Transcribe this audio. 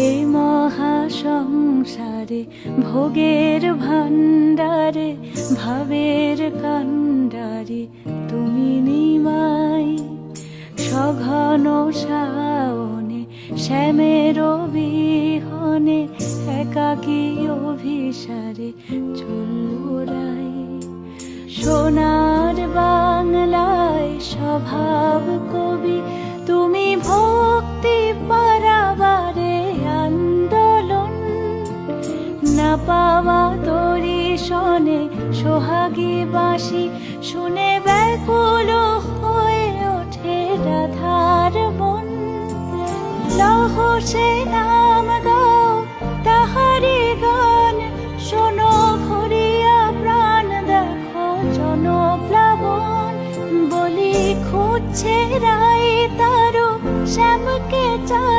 এই মহা সংসারে ভোগের ভাণ্ডারে ভাবের কাণ্ডারে তুমি নিমাই। সঘন শাওনে শ্যামের বিহনে একাকী অভিসারে চলল রাই। সোনার বাংলায় স্বভাব কবি তুমি, ভক্তি পারাবারে আন্দোলন। না পাওয়া তরি শনে সোহাগী বাঁশি শুনে ব্যাকুল হয়ে ওঠে রাধার মন। লহ সে নাম গাও তাহারি গান, শোনো ভরিয়া প্রাণ দেখো জনপ্লাবন। বলি খুঁজছে রাই তারো শ্যামকে চা